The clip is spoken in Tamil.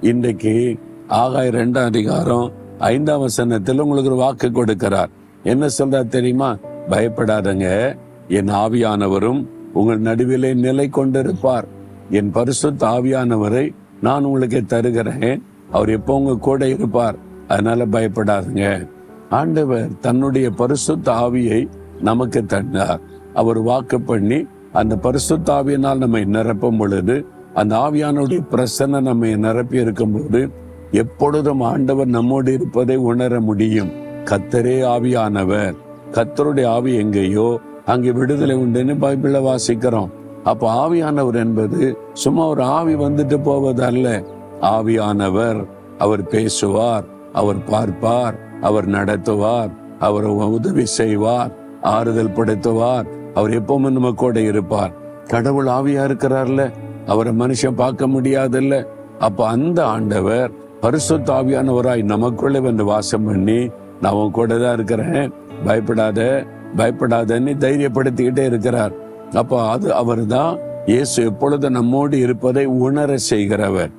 இன்றைக்கு ஆகாய் 2ஆம் அதிகாரம் 5ஆம் வசனத்தில் உங்களுக்கு ஒரு வாக்கு கொடுக்கிறார். என்ன சொல்றார் தெரியுமா? பயப்படாதங்க, என் ஆவியானவரும் உங்கள் நடுவிலே நிலை கொண்டிருப்பார். என் பரிசுத்த ஆவியானவரை நான் உங்களுக்கு தருகிறேன். அவர் எப்போ உங்க கூட இருப்பார். அதனால பயப்படாதுங்க. ஆண்டவர் தன்னுடைய பரிசுத்த ஆவியை நமக்கு தந்தார். அவர் வாக்கு பண்ணி அந்த பரிசுத்த ஆவியினால் நம்மை நிரப்பும் பொழுது, அந்த ஆவியானுடைய பிரசன்னம் நம்மை நிரப்பி இருக்கும் போது எப்பொழுதும் ஆண்டவர் நம்மோடு இருப்பதை உணர முடியும். கர்த்தரே ஆவியானவர். கர்த்தருடைய ஆவி எங்கேயோ அங்கே விடுதலை உண்டுன்னு பைபிள்ல வாசிக்கிறோம். அப்ப ஆவியானவர் என்பது சும்மா ஒரு ஆவி வந்துட்டு போவதல்ல. ஆவியானவர் அவர் பேசுவார், அவர் பார்ப்பார், அவர் நடத்துவார், அவர் உதவி செய்வார், ஆறுதல் படுத்துவார். அவர் எப்பவுமே நம்ம கூட இருப்பார். கடவுள் ஆவியா இருக்கிறார்ல, அவரை மனுஷன் பார்க்க முடியாதுல்ல. அப்ப அந்த ஆண்டவர் பரிசுத்த ஆவியானவராய் நமக்குள்ளே வந்து வாசம் பண்ணி, நான் உன் கூட தான் இருக்கிறேன், பயப்படாத பயப்படாதன்னு தைரியப்படுத்திக்கிட்டே இருக்கிறார். அப்ப அது அவர் தான் இயேசு எப்பொழுது நம்மோடு இருப்பதை உணர செய்கிறவர்.